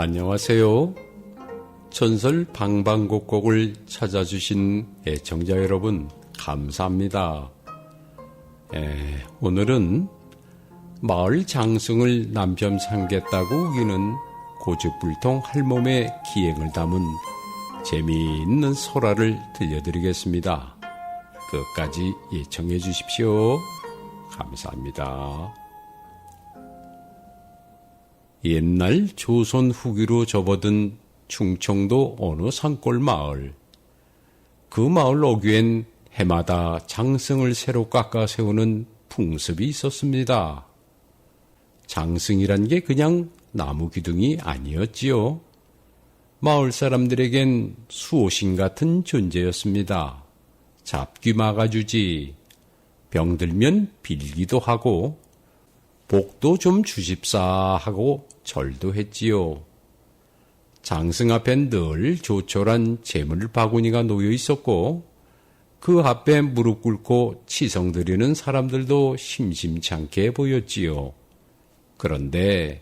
안녕하세요. 전설 방방곡곡을 찾아주신 애청자 여러분 감사합니다. 오늘은 마을 장승을 남편 삼겠다고 우기는 고집불통 할멈의 기행을 담은 재미있는 설화를 들려드리겠습니다. 끝까지 예청해 주십시오. 감사합니다. 옛날 조선 후기로 접어든 충청도 어느 산골 마을. 그 마을 어귀엔 해마다 장승을 새로 깎아 세우는 풍습이 있었습니다. 장승이란 게 그냥 나무 기둥이 아니었지요. 마을 사람들에겐 수호신 같은 존재였습니다. 잡귀 막아주지, 병들면 빌기도 하고, 복도 좀 주십사 하고 절도 했지요. 장승 앞엔 늘 조촐한 재물 바구니가 놓여 있었고 그 앞에 무릎 꿇고 치성 드리는 사람들도 심심찮게 보였지요. 그런데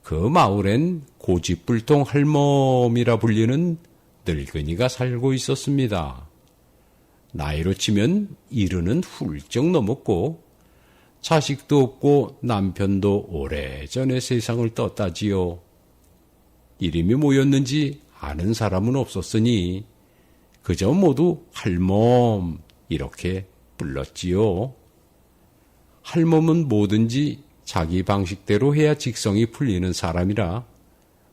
그 마을엔 고집불통 할멈이라 불리는 늙은이가 살고 있었습니다. 나이로 치면 70은 훌쩍 넘었고 자식도 없고 남편도 오래전에 세상을 떴다지요. 이름이 뭐였는지 아는 사람은 없었으니 그저 모두 할멈 이렇게 불렀지요. 할멈은 뭐든지 자기 방식대로 해야 직성이 풀리는 사람이라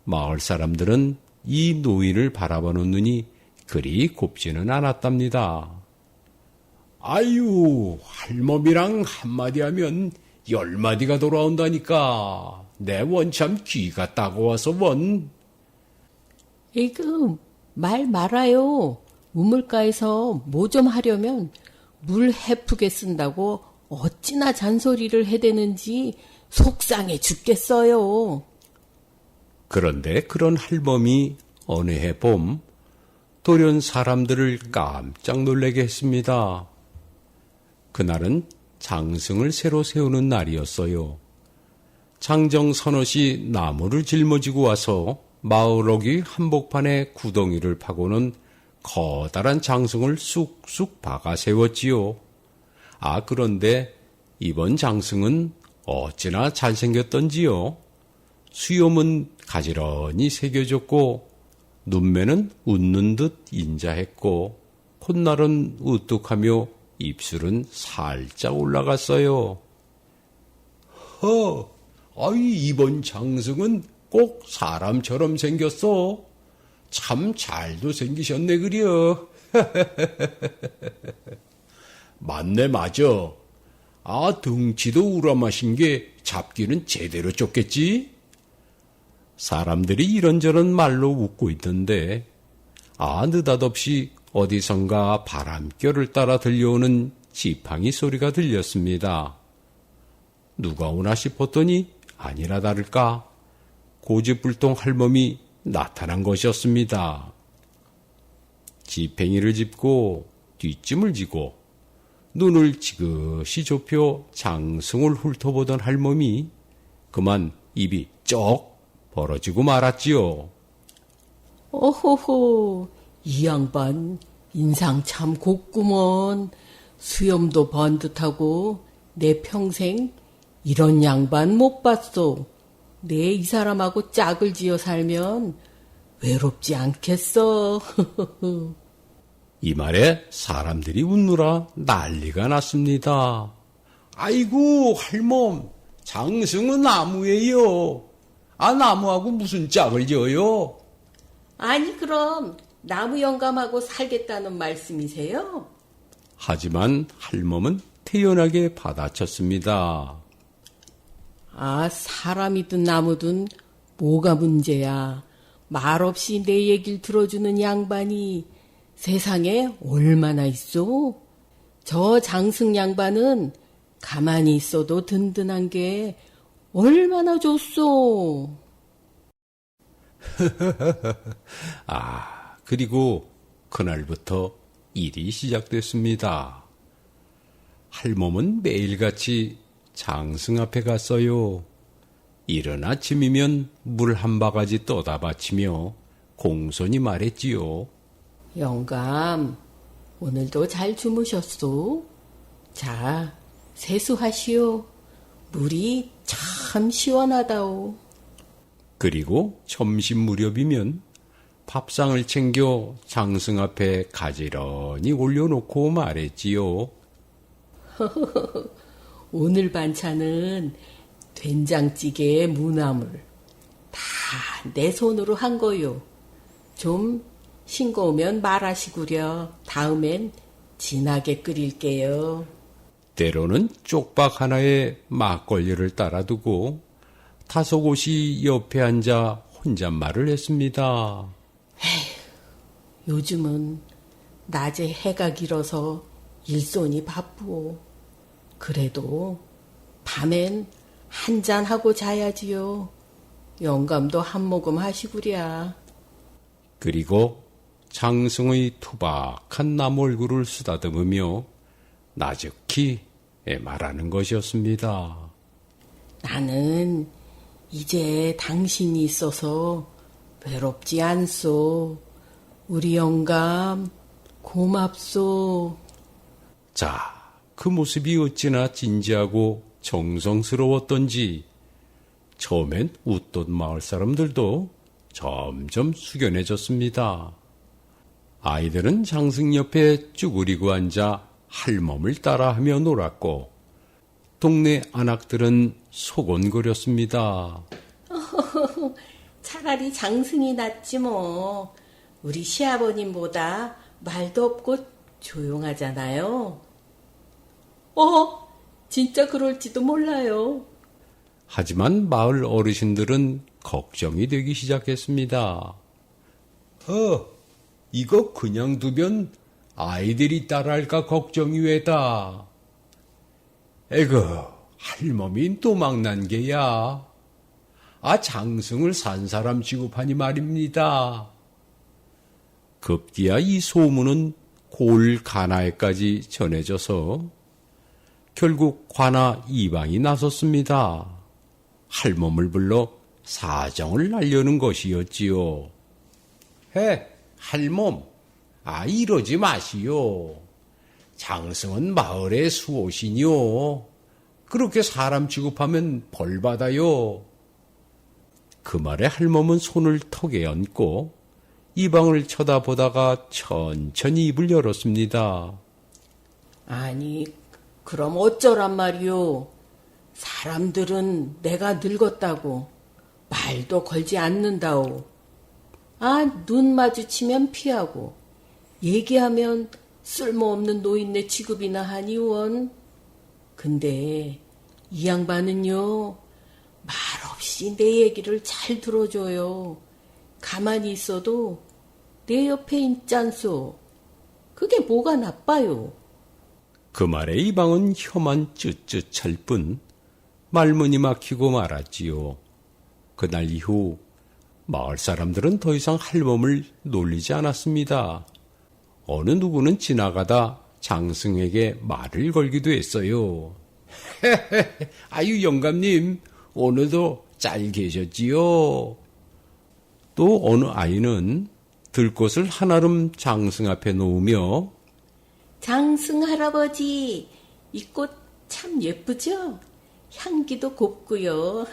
마을 사람들은 이 노인을 바라보는 눈이 그리 곱지는 않았답니다. 아유, 할멈이랑 한마디 하면 10마디가 돌아온다니까. 내 원참 귀가 따가워서 원. 에이그, 말 말아요. 우물가에서 뭐 좀 하려면 물 해프게 쓴다고 어찌나 잔소리를 해대는지 속상해 죽겠어요. 그런데 그런 할멈이 어느 해 봄 돌연 사람들을 깜짝 놀라게 했습니다. 그날은 장승을 새로 세우는 날이었어요. 장정 서너시 나무를 짊어지고 와서 마을 어귀 한복판에 구덩이를 파고는 커다란 장승을 쑥쑥 박아 세웠지요. 그런데 이번 장승은 어찌나 잘생겼던지요. 수염은 가지런히 새겨졌고 눈매는 웃는 듯 인자했고 콧날은 우뚝하며 입술은 살짝 올라갔어요. 이번 장승은 꼭 사람처럼 생겼어. 참 잘도 생기셨네 그려. 맞네 맞아. 등치도 우람하신 게 잡기는 제대로 쫓겠지? 사람들이 이런저런 말로 웃고 있던데 느닷없이 어디선가 바람결을 따라 들려오는 지팡이 소리가 들렸습니다. 누가 오나 싶었더니 아니나 다를까 고집불통 할멈이 나타난 것이었습니다. 지팽이를 짚고 뒷짐을 지고 눈을 지그시 좁혀 장승을 훑어보던 할멈이 그만 입이 쩍 벌어지고 말았지요. 어호호, 이 양반 인상 참 곱구먼. 수염도 번듯하고 내 평생 이런 양반 못 봤소. 내 이 사람하고 짝을 지어 살면 외롭지 않겠어. 이 말에 사람들이 웃느라 난리가 났습니다. 아이고 할멈, 장승은 나무예요. 나무하고 무슨 짝을 지어요? 아니 그럼 나무 영감하고 살겠다는 말씀이세요? 하지만 할멈은 태연하게 받아쳤습니다. 사람이든 나무든 뭐가 문제야. 말없이 내 얘기를 들어주는 양반이 세상에 얼마나 있어? 저 장승 양반은 가만히 있어도 든든한 게 얼마나 좋소. 그리고 그날부터 일이 시작됐습니다. 할멈은 매일같이 장승 앞에 갔어요. 이른 아침이면 물 한 바가지 떠다 바치며 공손히 말했지요. 영감, 오늘도 잘 주무셨소? 자, 세수하시오. 물이 참 시원하다오. 그리고 점심 무렵이면 밥상을 챙겨 장승 앞에 가지런히 올려놓고 말했지요. 오늘 반찬은 된장찌개에 무나물. 다 내 손으로 한 거요. 좀 싱거우면 말하시구려. 다음엔 진하게 끓일게요. 때로는 쪽박 하나에 막걸리를 따라두고 다소곳이 옆에 앉아 혼잣말을 했습니다. 요즘은 낮에 해가 길어서 일손이 바쁘오. 그래도 밤엔 한잔하고 자야지요. 영감도 한 모금 하시구랴. 그리고 장승의 투박한 남 얼굴을 쓰다듬으며 나직히 말하는 것이었습니다. 나는 이제 당신이 있어서 외롭지 않소. 우리 영감 고맙소. 자, 그 모습이 어찌나 진지하고 정성스러웠던지 처음엔 웃던 마을 사람들도 점점 숙연해졌습니다. 아이들은 장승 옆에 쭈그리고 앉아 할멈을 따라하며 놀았고 동네 안악들은 소곤거렸습니다. 차라리 장승이 낫지 뭐. 우리 시아버님보다 말도 없고 조용하잖아요. 진짜 그럴지도 몰라요. 하지만 마을 어르신들은 걱정이 되기 시작했습니다. 이거 그냥 두면 아이들이 따라할까 걱정이 왜다. 에그, 할멈이 또 망난 게야. 장승을 산 사람 취급하니 말입니다. 급기야 이 소문은 골 가나에까지 전해져서 결국 관아 이방이 나섰습니다. 할멈을 불러 사정을 알려는 것이었지요. 할멈, 이러지 마시오. 장승은 마을의 수호신이요. 그렇게 사람 취급하면 벌 받아요. 그 말에 할멈은 손을 턱에 얹고 이방을 쳐다보다가 천천히 입을 열었습니다. 아니, 그럼 어쩌란 말이오. 사람들은 내가 늙었다고 말도 걸지 않는다오. 눈 마주치면 피하고 얘기하면 쓸모없는 노인네 취급이나 하니원. 근데 이 양반은요, 말없이 내 얘기를 잘 들어줘요. 가만히 있어도 내 옆에 있잖소. 그게 뭐가 나빠요? 그 말에 이방은 혀만 쯧쯧할 뿐 말문이 막히고 말았지요. 그날 이후 마을 사람들은 더 이상 할멈을 놀리지 않았습니다. 어느 누구는 지나가다 장승에게 말을 걸기도 했어요. 아유 영감님, 오늘도 잘 계셨지요? 또 어느 아이는 들꽃을 한아름 장승 앞에 놓으며 장승 할아버지, 이 꽃 참 예쁘죠? 향기도 곱고요.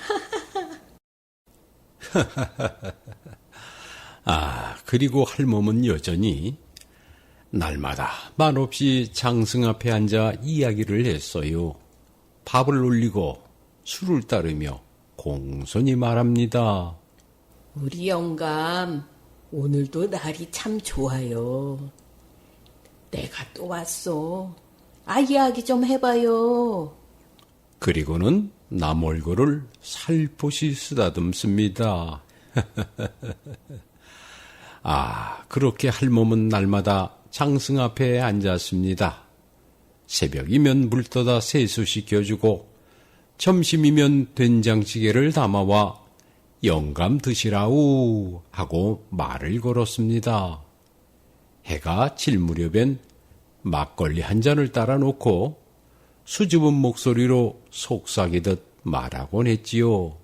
그리고 할멈은 여전히 날마다 말없이 장승 앞에 앉아 이야기를 했어요. 밥을 올리고 술을 따르며 공손히 말합니다. 우리 영감, 오늘도 날이 참 좋아요. 내가 또 왔어. 이야기 좀 해봐요. 그리고는 남 얼굴을 살포시 쓰다듬습니다. 그렇게 할멈은 날마다 장승 앞에 앉았습니다. 새벽이면 물 떠다 세수시켜주고 점심이면 된장찌개를 담아와 영감 드시라우 하고 말을 걸었습니다. 해가 질 무렵엔 막걸리 한 잔을 따라 놓고 수줍은 목소리로 속삭이듯 말하곤 했지요.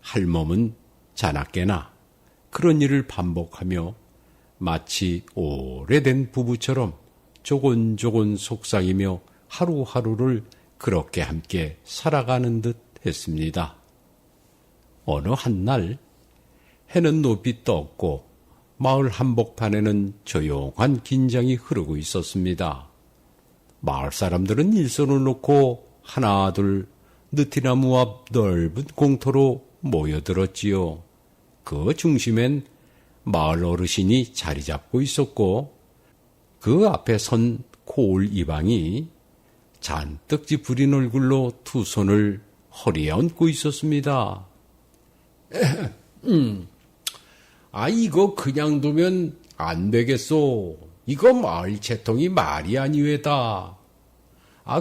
할멈은 자나깨나 그런 일을 반복하며 마치 오래된 부부처럼 조곤조곤 속삭이며 하루하루를 그렇게 함께 살아가는 듯 했습니다. 어느 한날 해는 높이 떴고 마을 한복판에는 조용한 긴장이 흐르고 있었습니다. 마을 사람들은 일손을 놓고 하나둘 느티나무 앞 넓은 공터로 모여들었지요. 그 중심엔 마을 어르신이 자리 잡고 있었고 그 앞에 선 고을 이방이 잔뜩 찌푸린 얼굴로 두 손을 허리에 얹고 있었습니다. 이거 그냥 두면 안 되겠소. 이거 마을 채통이 말이 아니외다.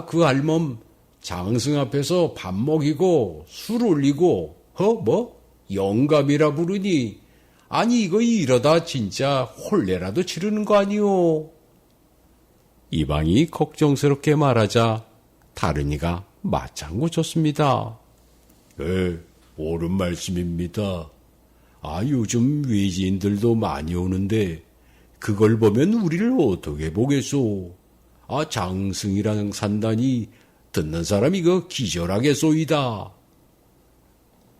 그 할멈 장승 앞에서 밥 먹이고 술 올리고 영감이라 부르니 이거 이러다 진짜 혼례라도 치르는 거 아니오. 이방이 걱정스럽게 말하자 다른 이가 맞장구 쳤습니다. 옳은 말씀입니다. 요즘 외지인들도 많이 오는데 그걸 보면 우리를 어떻게 보겠소. 장승이랑 산다니 듣는 사람이 이거 기절하겠소이다.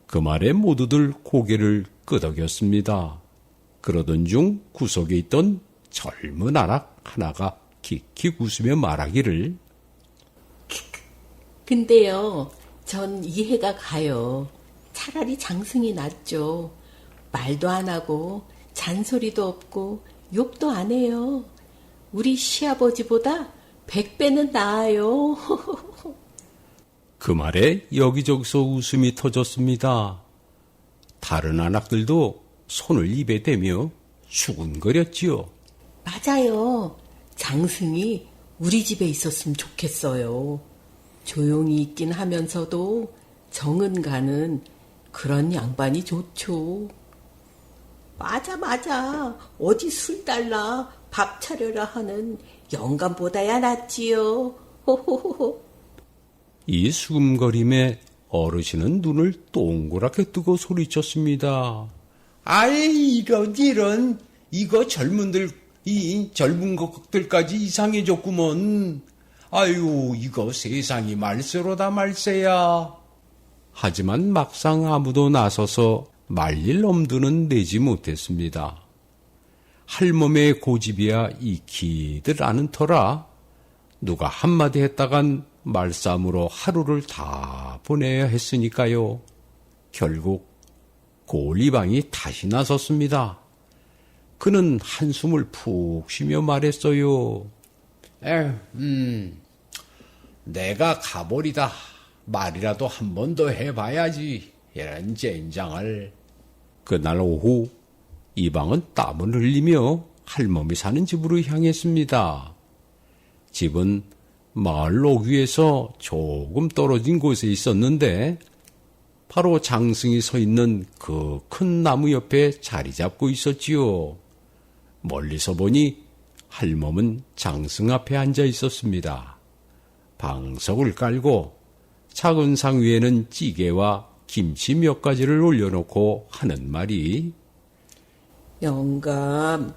그 말에 모두들 고개를 끄덕였습니다. 그러던 중 구석에 있던 젊은 아낙 하나가 킥킥 웃으며 말하기를, 근데요, 전 이해가 가요. 차라리 장승이 낫죠. 말도 안 하고 잔소리도 없고 욕도 안 해요. 우리 시아버지보다 100배는 나아요. 그 말에 여기저기서 웃음이 터졌습니다. 다른 아낙들도 손을 입에 대며 수군거렸지요. 맞아요. 장승이 우리 집에 있었으면 좋겠어요. 조용히 있긴 하면서도 정은 가는 그런 양반이 좋죠. 맞아. 어디 술 달라 밥 차려라 하는 영감보다야 낫지요. 호호호호. 이 수금거림에 어르신은 눈을 동그랗게 뜨고 소리쳤습니다. 이거 젊은 것들까지 이상해졌구먼. 이거 세상이 말세로다 말세야. 하지만 막상 아무도 나서서 말릴 엄두는 내지 못했습니다. 할멈의 고집이야 익히들 않은 터라 누가 한마디 했다간 말싸움으로 하루를 다 보내야 했으니까요. 결국 고을이방이 다시 나섰습니다. 그는 한숨을 푹 쉬며 말했어요. 내가 가버리다. 말이라도 한 번 더 해봐야지. 이런 젠장을. 그날 오후 이방은 땀을 흘리며 할멈이 사는 집으로 향했습니다. 집은 마을 오귀에서 조금 떨어진 곳에 있었는데 바로 장승이 서 있는 그 큰 나무 옆에 자리 잡고 있었지요. 멀리서 보니 할멈은 장승 앞에 앉아 있었습니다. 방석을 깔고 작은 상 위에는 찌개와 김치 몇 가지를 올려놓고 하는 말이, 영감,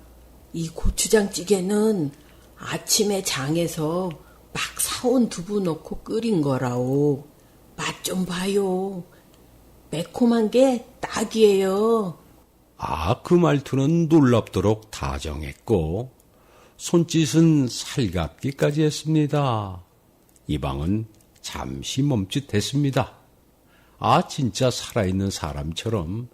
이 고추장찌개는 아침에 장에서 막 사온 두부 넣고 끓인 거라오. 맛 좀 봐요. 매콤한 게 딱이에요. 그 말투는 놀랍도록 다정했고 손짓은 살갑기까지 했습니다. 이방은 잠시 멈칫했습니다. 진짜 살아있는 사람처럼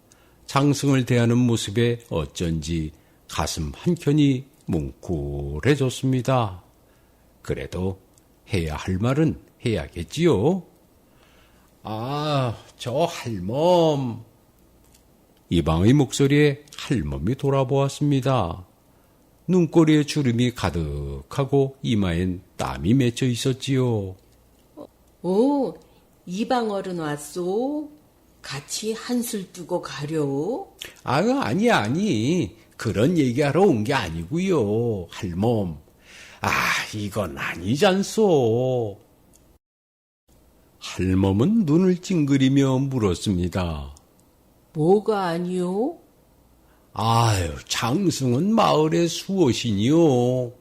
장승을 대하는 모습에 어쩐지 가슴 한켠이 뭉클해졌습니다. 그래도 해야 할 말은 해야겠지요. 저 할멈. 이방의 목소리에 할멈이 돌아보았습니다. 눈꼬리에 주름이 가득하고 이마엔 땀이 맺혀 있었지요. 오, 이방 어른 왔소? 같이 한술 뜨고 가려? 아니. 그런 얘기하러 온 게 아니고요, 할멈. 이건 아니잖소. 할멈은 눈을 찡그리며 물었습니다. 뭐가 아니요? 아유, 장승은 마을의 수호신이요.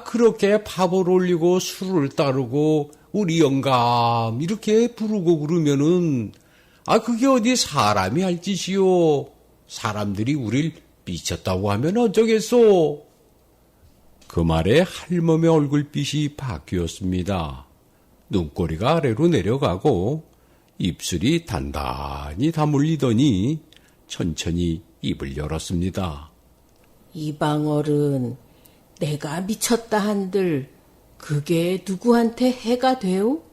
그렇게 밥을 올리고 술을 따르고 우리 영감 이렇게 부르고 그러면은 그게 어디 사람이 할 짓이요. 사람들이 우릴 미쳤다고 하면 어쩌겠소. 그 말에 할멈의 얼굴빛이 바뀌었습니다. 눈꼬리가 아래로 내려가고 입술이 단단히 다물리더니 천천히 입을 열었습니다. 이방어른, 내가 미쳤다 한들 그게 누구한테 해가 돼요?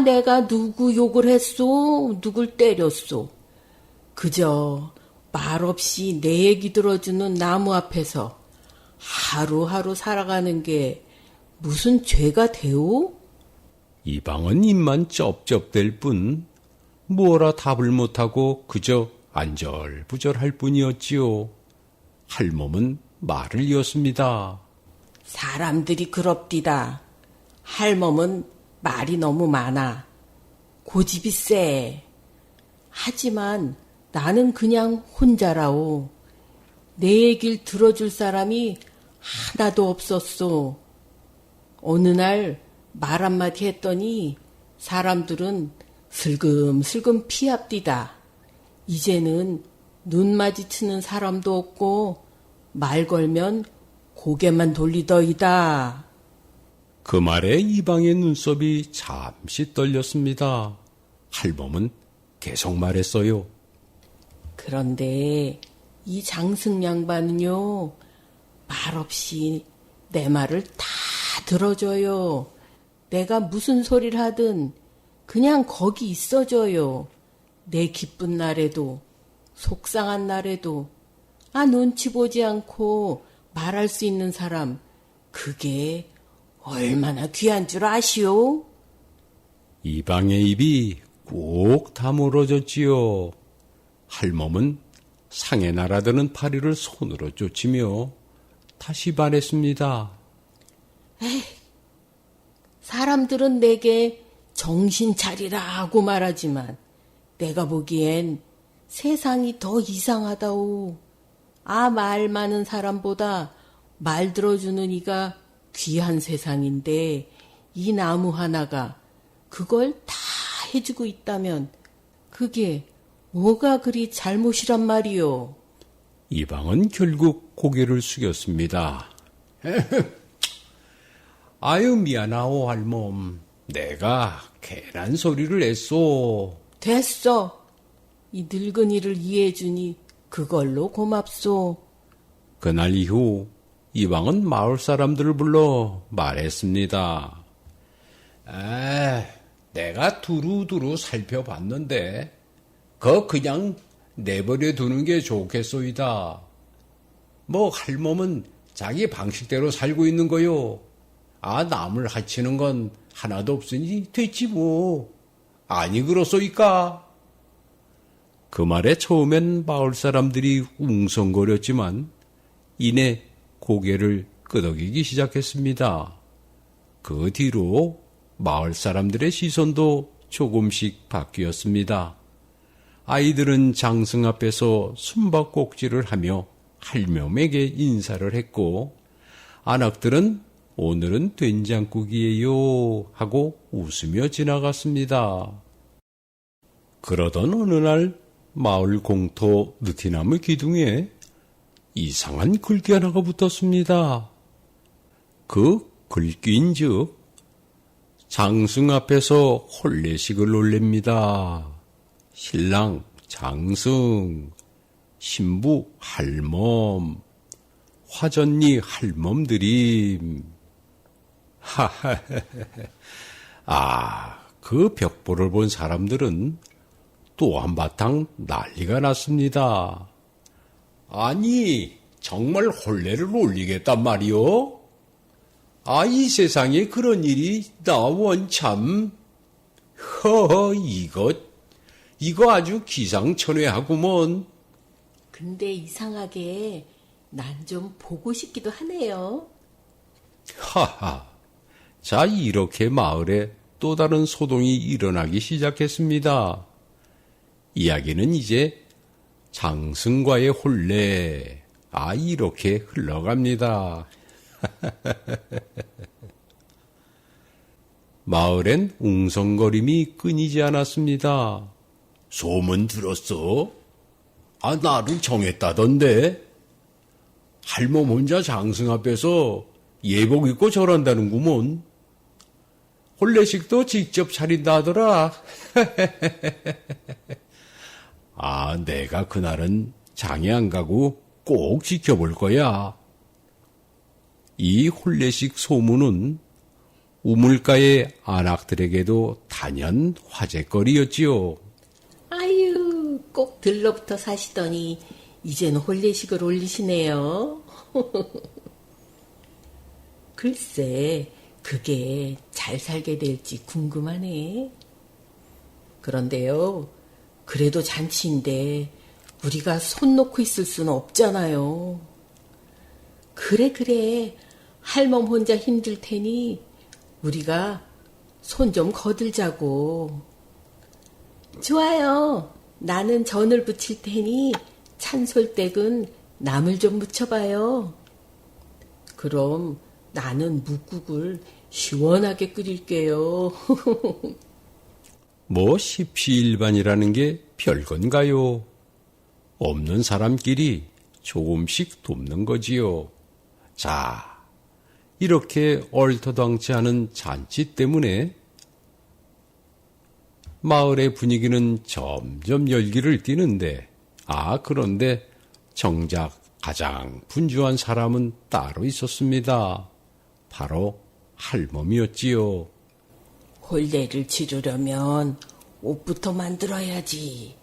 내가 누구 욕을 했소? 누굴 때렸소? 그저 말없이 내 얘기 들어주는 나무 앞에서 하루하루 살아가는 게 무슨 죄가 돼요? 이방은 입만 쩝쩝댈 뿐 뭐라 답을 못하고 그저 안절부절할 뿐이었지요. 할멈은 말을 이었습니다. 사람들이 그럽디다. 할멈은 말이 너무 많아. 고집이 세. 하지만 나는 그냥 혼자라오. 내 얘길 들어줄 사람이 하나도 없었소. 어느 날 말 한마디 했더니 사람들은 슬금슬금 피합디다. 이제는 눈 마주치는 사람도 없고 말 걸면 고개만 돌리더이다. 그 말에 이방의 눈썹이 잠시 떨렸습니다. 할멈은 계속 말했어요. 그런데 이 장승 양반은요, 말없이 내 말을 다 들어줘요. 내가 무슨 소리를 하든 그냥 거기 있어줘요. 내 기쁜 날에도 속상한 날에도 눈치 보지 않고 말할 수 있는 사람, 그게 얼마나 귀한 줄 아시오? 이방의 입이 꼭 다물어졌지요. 할멈은 상에 날아드는 파리를 손으로 쫓으며 다시 말했습니다. 사람들은 내게 정신 차리라고 말하지만 내가 보기엔 세상이 더 이상하다오. 말 많은 사람보다 말 들어주는 이가 귀한 세상인데 이 나무 하나가 그걸 다 해주고 있다면 그게 뭐가 그리 잘못이란 말이오. 이방은 결국 고개를 숙였습니다. 아유, 미안하오, 할멈. 내가 괜한 소리를 했소. 됐어. 이 늙은이를 이해해주니 그걸로 고맙소. 그날 이후 이방은 마을 사람들을 불러 말했습니다. 내가 두루두루 살펴봤는데 그냥 내버려 두는 게 좋겠소이다. 할멈은 자기 방식대로 살고 있는 거요. 남을 해치는 건 하나도 없으니 됐지 뭐. 아니 그렇소이까? 그 말에 처음엔 마을 사람들이 웅성거렸지만 이내 고개를 끄덕이기 시작했습니다. 그 뒤로 마을 사람들의 시선도 조금씩 바뀌었습니다. 아이들은 장승 앞에서 숨바꼭질을 하며 할멈에게 인사를 했고, 아낙들은 오늘은 된장국이에요 하고 웃으며 지나갔습니다. 그러던 어느 날 마을 공터 느티나무 기둥에 이상한 글귀 하나가 붙었습니다. 그 글귀인즉 장승 앞에서 혼례식을 올립니다. 신랑 장승, 신부 할멈, 화전리 할멈들임. 그 벽보를 본 사람들은 또 한바탕 난리가 났습니다. 아니, 정말 혼례를 올리겠단 말이오? 이 세상에 그런 일이 원참. 이거 아주 기상천외하구먼. 근데 이상하게 난 좀 보고 싶기도 하네요. 자, 이렇게 마을에 또 다른 소동이 일어나기 시작했습니다. 이야기는 이제 장승과의 혼례, 이렇게 흘러갑니다. 마을엔 웅성거림이 끊이지 않았습니다. 소문 들었어? 나를 정했다던데? 할멈 혼자 장승 앞에서 예복 입고 절한다는구먼. 혼례식도 직접 차린다 하더라. 내가 그날은 장에 안 가고 꼭 지켜볼 거야. 이 혼례식 소문은 우물가의 안악들에게도 단연 화제거리였지요. 아유, 꼭 들러붙어 사시더니 이젠 혼례식을 올리시네요. 글쎄, 그게 잘 살게 될지 궁금하네. 그런데요, 그래도 잔치인데 우리가 손 놓고 있을 수는 없잖아요. 그래. 할멈 혼자 힘들 테니 우리가 손 좀 거들자고. 좋아요. 나는 전을 부칠 테니 찬솔댁은 나물 좀 묻혀봐요. 그럼 나는 묵국을 시원하게 끓일게요. 뭐 십시일반이라는 게 별건가요? 없는 사람끼리 조금씩 돕는 거지요. 자, 이렇게 얼토당치 않은 잔치 때문에 마을의 분위기는 점점 열기를 띠는데, 그런데 정작 가장 분주한 사람은 따로 있었습니다. 바로 할멈이었지요. 혼례를 치르려면 옷부터 만들어야지.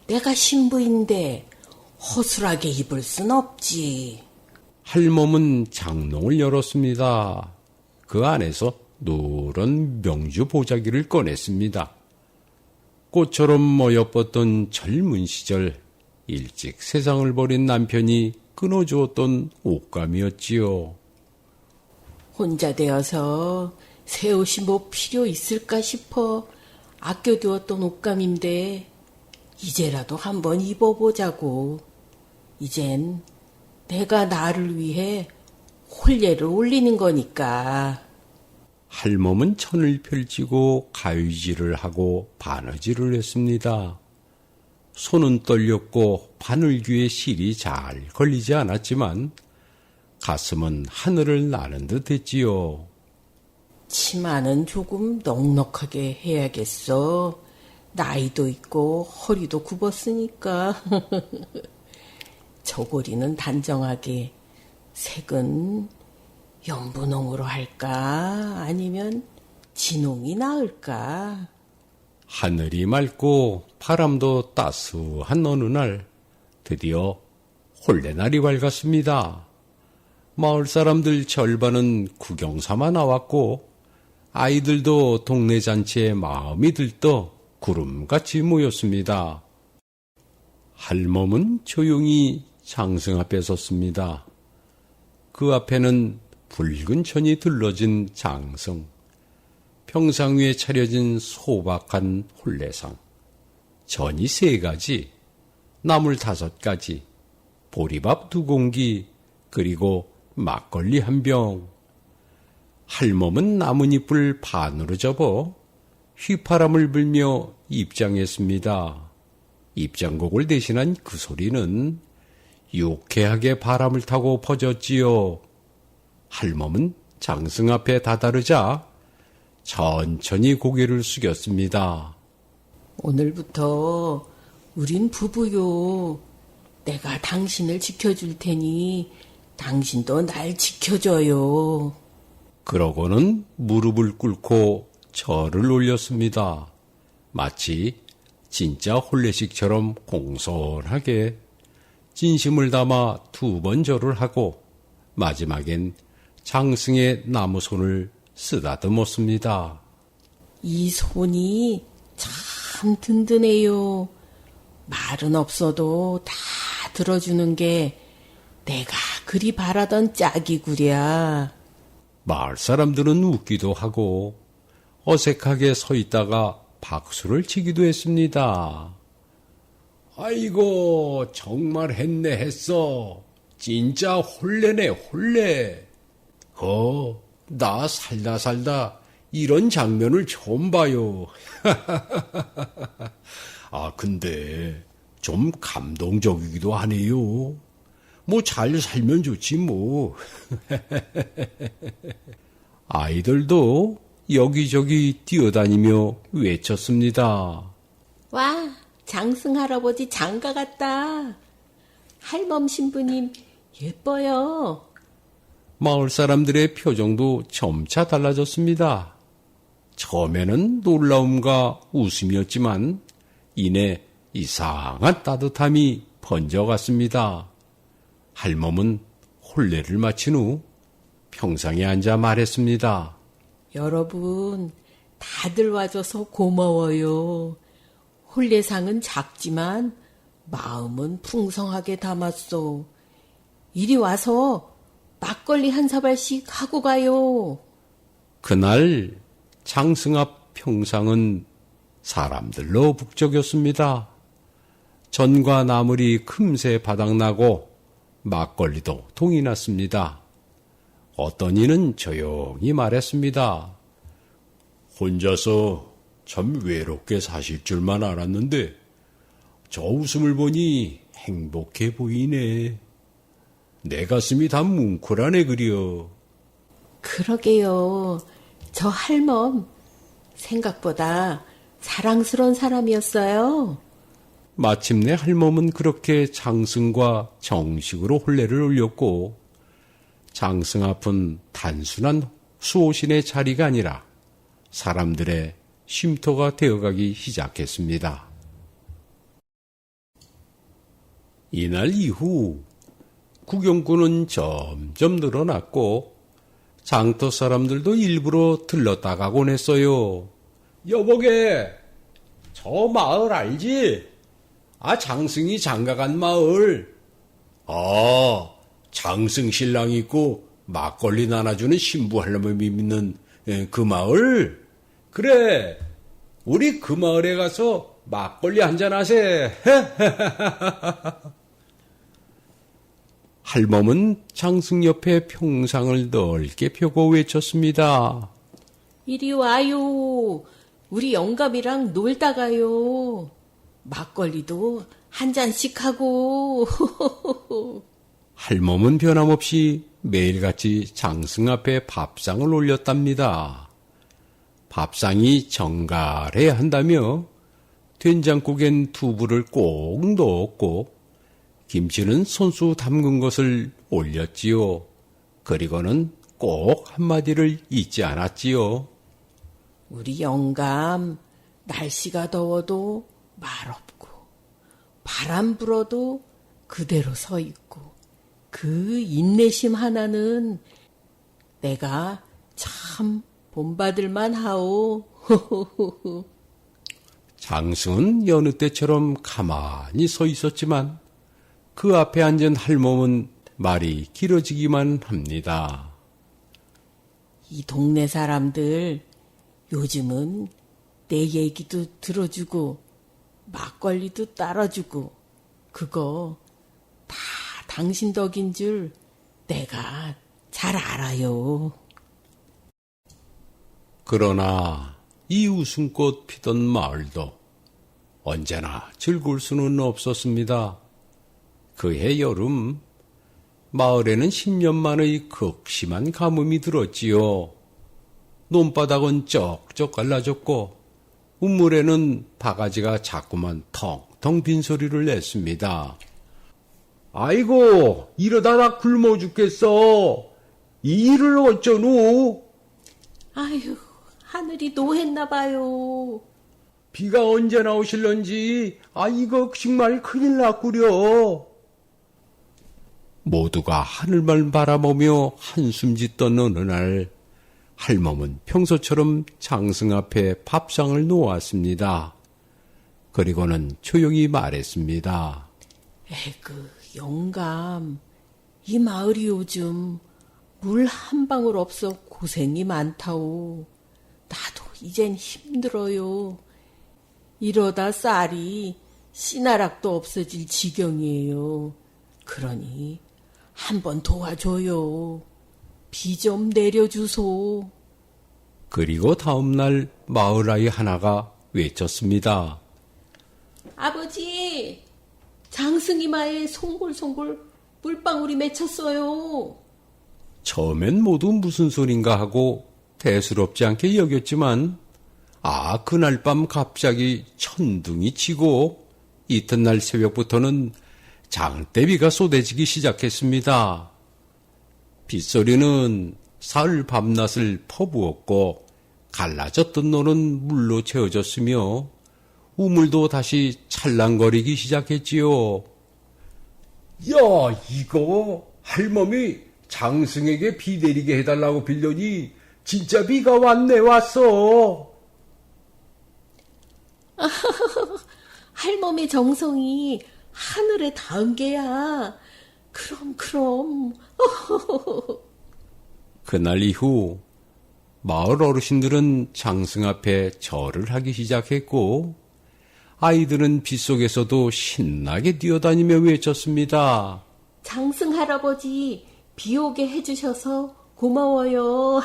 내가 신부인데 허술하게 입을 순 없지. 할멈은 장롱을 열었습니다. 그 안에서 노란 명주 보자기를 꺼냈습니다. 꽃처럼 어여뻤던 젊은 시절 일찍 세상을 버린 남편이 끊어주었던 옷감이었지요. 혼자 되어서 새 옷이 뭐 필요 있을까 싶어 아껴두었던 옷감인데 이제라도 한번 입어보자고. 이젠 내가 나를 위해 혼례를 올리는 거니까. 할멈은 천을 펼치고 가위질을 하고 바느질을 했습니다. 손은 떨렸고 바늘귀에 실이 잘 걸리지 않았지만 가슴은 하늘을 나는 듯 했지요. 치마는 조금 넉넉하게 해야겠어. 나이도 있고 허리도 굽었으니까. 저고리는 단정하게, 색은 연분홍으로 할까? 아니면 진홍이 나을까? 하늘이 맑고 바람도 따스한 어느 날 드디어 혼례날이 밝았습니다. 마을 사람들 절반은 구경 삼아 나왔고 아이들도 동네 잔치에 마음이 들떠 구름같이 모였습니다. 할멈은 조용히 장승 앞에 섰습니다. 그 앞에는 붉은 천이 들러진 장승, 평상 위에 차려진 소박한 혼례상, 전이 3가지, 나물 5가지, 보리밥 2공기, 그리고 막걸리 1병. 할멈은 나뭇잎을 반으로 접어 휘파람을 불며 입장했습니다. 입장곡을 대신한 그 소리는 유쾌하게 바람을 타고 퍼졌지요. 할멈은 장승 앞에 다다르자 천천히 고개를 숙였습니다. 오늘부터 우린 부부요. 내가 당신을 지켜줄 테니 당신도 날 지켜줘요. 그러고는 무릎을 꿇고 절을 올렸습니다. 마치 진짜 혼례식처럼 공손하게 진심을 담아 2번 절을 하고 마지막엔 장승의 나무손을 쓰다듬었습니다. 이 손이 참 든든해요. 말은 없어도 다 들어주는 게 내가 그리 바라던 짝이구랴. 마을 사람들은 웃기도 하고 어색하게 서 있다가 박수를 치기도 했습니다. 아이고, 정말 했네 했어. 진짜 홀레네 홀레. 나 살다 이런 장면을 처음 봐요. 아, 근데 좀 감동적이기도 하네요. 뭐 잘 살면 좋지 뭐. 아이들도 여기저기 뛰어다니며 외쳤습니다. 와, 장승 할아버지 장가 같다. 할멈 신부님 예뻐요. 마을 사람들의 표정도 점차 달라졌습니다. 처음에는 놀라움과 웃음이었지만 이내 이상한 따뜻함이 번져갔습니다. 할멈은 혼례를 마친 후 평상에 앉아 말했습니다. 여러분, 다들 와줘서 고마워요. 혼례상은 작지만 마음은 풍성하게 담았어. 이리 와서 막걸리 한 사발씩 하고 가요. 그날 장승 앞 평상은 사람들로 북적였습니다. 전과 나물이 금세 바닥나고 막걸리도 동이 났습니다. 어떤 이는 조용히 말했습니다. 혼자서 참 외롭게 사실 줄만 알았는데 저 웃음을 보니 행복해 보이네. 내 가슴이 다 뭉클하네 그려. 그러게요. 저 할멈 생각보다 사랑스러운 사람이었어요. 마침내 할멈은 그렇게 장승과 정식으로 혼례를 올렸고 장승 앞은 단순한 수호신의 자리가 아니라 사람들의 쉼터가 되어가기 시작했습니다. 이날 이후 구경꾼은 점점 늘어났고 장터 사람들도 일부러 들렀다 가곤 했어요. 여보게, 저 마을 알지? 장승이 장가간 마을. 장승 신랑 있고 막걸리 나눠주는 신부 할머니 믿는 그 마을? 그래, 우리 그 마을에 가서 막걸리 한잔 하세. 할멈은 장승 옆에 평상을 넓게 펴고 외쳤습니다. 이리 와요. 우리 영감이랑 놀다 가요. 막걸리도 한 잔씩 하고. 할멈은 변함없이 매일같이 장승 앞에 밥상을 올렸답니다. 밥상이 정갈해야 한다며 된장국엔 두부를 꼭 넣었고 김치는 손수 담근 것을 올렸지요. 그리고는 꼭 한마디를 잊지 않았지요. 우리 영감, 날씨가 더워도 말 없고, 바람 불어도 그대로 서 있고, 그 인내심 하나는 내가 참 본받을만 하오. 장승은 여느 때처럼 가만히 서 있었지만 그 앞에 앉은 할멈은 말이 길어지기만 합니다. 이 동네 사람들 요즘은 내 얘기도 들어주고 막걸리도 따라주고 그거 다 당신 덕인 줄 내가 잘 알아요. 그러나 이 웃음꽃 피던 마을도 언제나 즐거울 수는 없었습니다. 그해 여름 마을에는 10년 만의 극심한 가뭄이 들었지요. 논바닥은 쩍쩍 갈라졌고 우물에는 바가지가 자꾸만 텅텅 빈 소리를 냈습니다. 아이고, 이러다 나 굶어 죽겠어. 이 일을 어쩌노? 아휴, 하늘이 노했나 봐요. 비가 언제 나오실런지 이거 정말 큰일 났구려. 모두가 하늘만 바라보며 한숨 짓던 어느 날 할멈은 평소처럼 장승 앞에 밥상을 놓았습니다. 그리고는 조용히 말했습니다. 에그, 영감, 이 마을이 요즘 물 한 방울 없어 고생이 많다오. 나도 이젠 힘들어요. 이러다 쌀이 씨나락도 없어질 지경이에요. 그러니 한번 도와줘요. 비 좀 내려주소. 그리고 다음날 마을아이 하나가 외쳤습니다. 아버지, 장승이마에 송골송골 물방울이 맺혔어요. 처음엔 모두 무슨 소린가 하고 대수롭지 않게 여겼지만 그날 밤 갑자기 천둥이 치고 이튿날 새벽부터는 장대비가 쏟아지기 시작했습니다. 빗소리는 사흘 밤낮을 퍼부었고 갈라졌던 노는 물로 채워졌으며 우물도 다시 찰랑거리기 시작했지요. 야, 이거 할멈이 장승에게 비 내리게 해달라고 빌더니 진짜 비가 왔어. 할멈의 정성이 하늘에 닿은 게야. 그럼. 그날 이후 마을 어르신들은 장승 앞에 절을 하기 시작했고 아이들은 빗속에서도 신나게 뛰어다니며 외쳤습니다. 장승 할아버지, 비 오게 해주셔서 고마워요.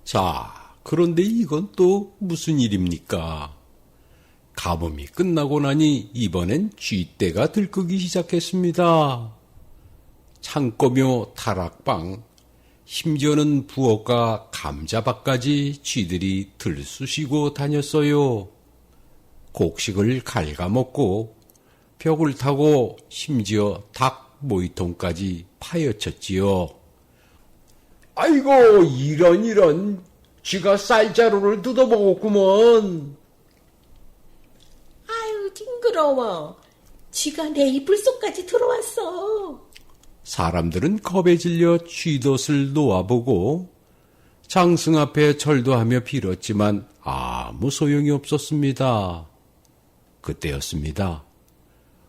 자, 그런데 이건 또 무슨 일입니까? 가뭄이 끝나고 나니 이번엔 쥐떼가 들끓기 시작했습니다. 창고며 다락방, 심지어는 부엌과 감자밭까지 쥐들이 들쑤시고 다녔어요. 곡식을 갉아먹고 벽을 타고 심지어 닭 모이통까지 파헤쳤지요. 아이고, 이런 쥐가 쌀자루를 뜯어먹었구먼. 아유, 징그러워. 쥐가 내 이불 속까지 들어왔어. 사람들은 겁에 질려 쥐덫을 놓아보고 장승 앞에 절도하며 빌었지만 아무 소용이 없었습니다. 그때였습니다.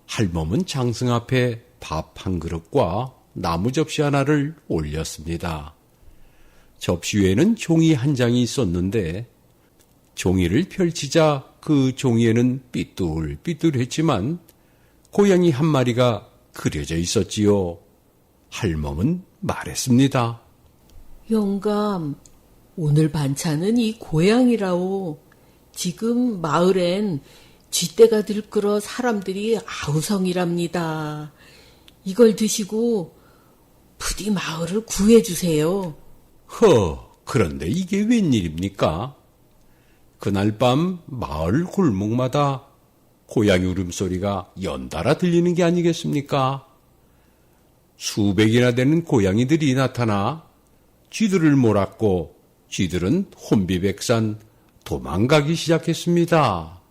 할멈은 장승 앞에 밥 한 그릇과 나무 접시 하나를 올렸습니다. 접시 위에는 종이 한 장이 있었는데 종이를 펼치자 그 종이에는 삐뚤삐뚤했지만 고양이 한 마리가 그려져 있었지요. 할멈은 말했습니다. 영감, 오늘 반찬은 이 고양이라오. 지금 마을엔 쥐떼가 들끓어 사람들이 아우성이랍니다. 이걸 드시고 부디 마을을 구해주세요. 그런데 이게 웬일입니까? 그날 밤 마을 골목마다 고양이 울음소리가 연달아 들리는 게 아니겠습니까? 수백이나 되는 고양이들이 나타나 쥐들을 몰았고 쥐들은 혼비백산 도망가기 시작했습니다.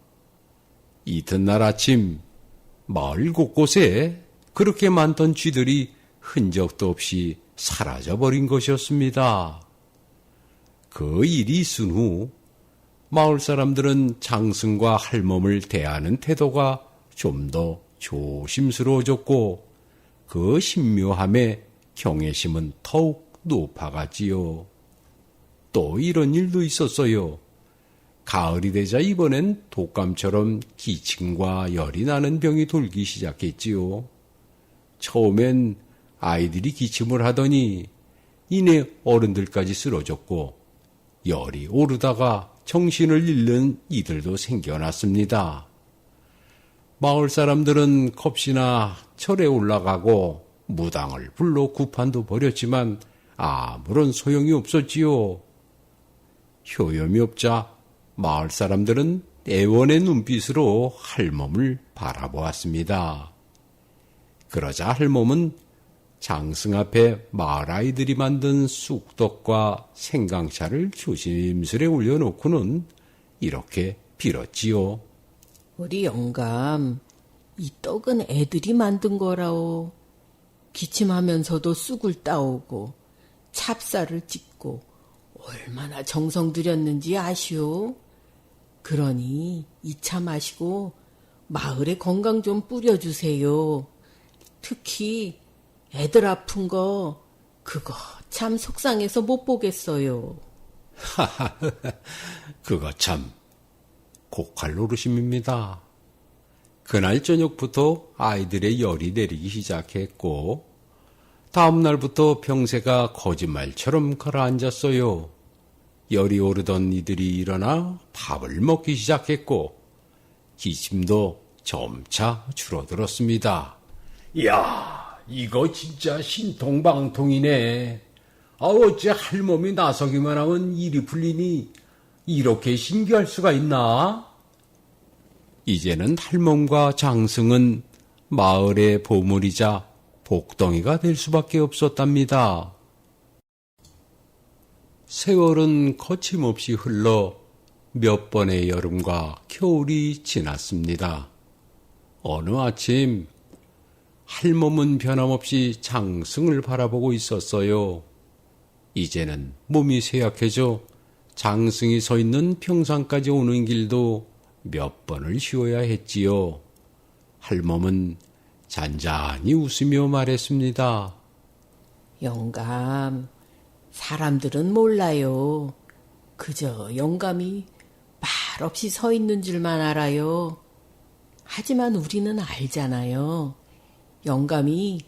이튿날 아침 마을 곳곳에 그렇게 많던 쥐들이 흔적도 없이 사라져버린 것이었습니다. 그 일이 있은 후 마을 사람들은 장승과 할멈을 대하는 태도가 좀 더 조심스러워졌고 그 신묘함에 경외심은 더욱 높아갔지요. 또 이런 일도 있었어요. 가을이 되자 이번엔 독감처럼 기침과 열이 나는 병이 돌기 시작했지요. 처음엔 아이들이 기침을 하더니 이내 어른들까지 쓰러졌고 열이 오르다가 정신을 잃는 이들도 생겨났습니다. 마을 사람들은 겁시나 절에 올라가고 무당을 불러 구판도 벌였지만 아무런 소용이 없었지요. 효염이 없자 마을 사람들은 애원의 눈빛으로 할멈을 바라보았습니다. 그러자 할멈은 장승 앞에 마을 아이들이 만든 쑥떡과 생강차를 조심스레 올려놓고는 이렇게 빌었지요. 우리 영감, 이 떡은 애들이 만든 거라오. 기침하면서도 쑥을 따오고 찹쌀을 찢고 얼마나 정성 들였는지 아시오? 그러니 이 차 마시고 마을에 건강 좀 뿌려주세요. 특히 애들 아픈 거 그거 참 속상해서 못 보겠어요. 그거 참 고칼 노릇입니다. 그날 저녁부터 아이들의 열이 내리기 시작했고 다음 날부터 병세가 거짓말처럼 가라앉았어요. 열이 오르던 이들이 일어나 밥을 먹기 시작했고 기침도 점차 줄어들었습니다. 이야, 이거 진짜 신통방통이네. 어째 할멈이 나서기만 하면 일이 풀리니 이렇게 신기할 수가 있나? 이제는 할멈과 장승은 마을의 보물이자 복덩이가 될 수밖에 없었답니다. 세월은 거침없이 흘러 몇 번의 여름과 겨울이 지났습니다. 어느 아침 할멈은 변함없이 장승을 바라보고 있었어요. 이제는 몸이 쇠약해져 장승이 서 있는 평상까지 오는 길도 몇 번을 쉬어야 했지요. 할멈은 잔잔히 웃으며 말했습니다. 영감, 사람들은 몰라요. 그저 영감이 말없이 서 있는 줄만 알아요. 하지만 우리는 알잖아요. 영감이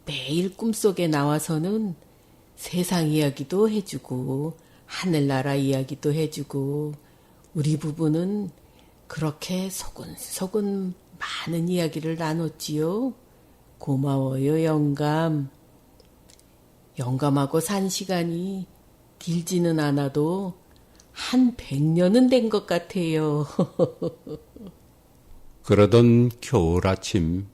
매일 꿈속에 나와서는 세상 이야기도 해주고 하늘나라 이야기도 해주고 우리 부부는 그렇게 소근소근 많은 이야기를 나눴지요. 고마워요, 영감. 영감하고 산 시간이 길지는 않아도 한 100년은 된 것 같아요. 그러던 겨울 아침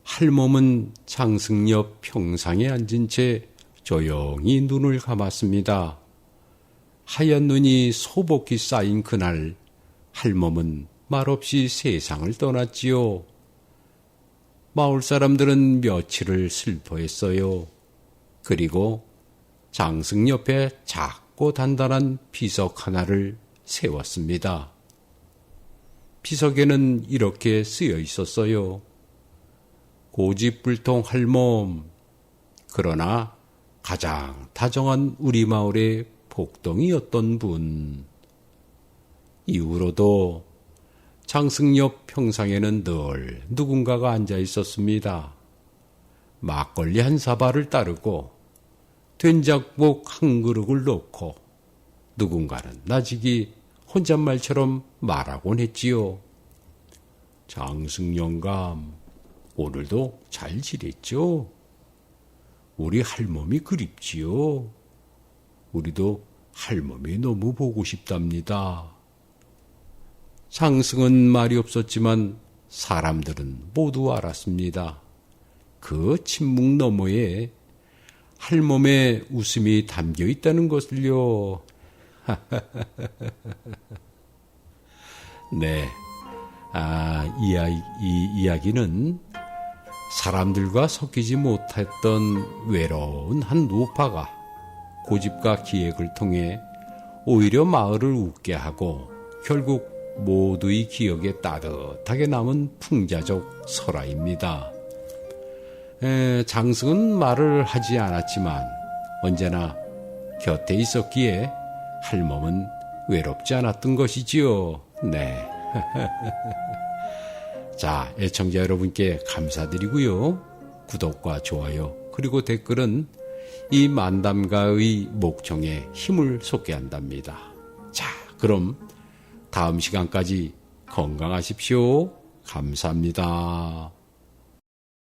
할멈은 장승 옆 평상에 앉은 채 조용히 눈을 감았습니다. 하얀 눈이 소복히 쌓인 그날 할멈은 말없이 세상을 떠났지요. 마을 사람들은 며칠을 슬퍼했어요. 그리고 장승 옆에 작고 단단한 비석 하나를 세웠습니다. 비석에는 이렇게 쓰여 있었어요. 고집불통 할멈, 그러나 가장 다정한 우리 마을의 복덩이였던 분. 이후로도 장승 옆 평상에는 늘 누군가가 앉아 있었습니다. 막걸리 한 사발을 따르고 된장국 한 그릇을 넣고 누군가는 나직이 혼잣말처럼 말하곤 했지요. 장승 영감, 오늘도 잘 지냈죠? 우리 할멈이 그립지요. 우리도 할멈이 너무 보고 싶답니다. 장승은 말이 없었지만 사람들은 모두 알았습니다. 그 침묵 너머에 할멈의 웃음이 담겨 있다는 것을요. 네, 이 이야기는 사람들과 섞이지 못했던 외로운 한 노파가 고집과 기획을 통해 오히려 마을을 웃게 하고 결국 모두의 기억에 따뜻하게 남은 풍자적 설화입니다. 장승은 말을 하지 않았지만 언제나 곁에 있었기에 할멈은 외롭지 않았던 것이지요. 네. 자, 애청자 여러분께 감사드리고요. 구독과 좋아요 그리고 댓글은 이 만담가의 목청에 힘을 솟게 한답니다. 자, 그럼 다음 시간까지 건강하십시오. 감사합니다.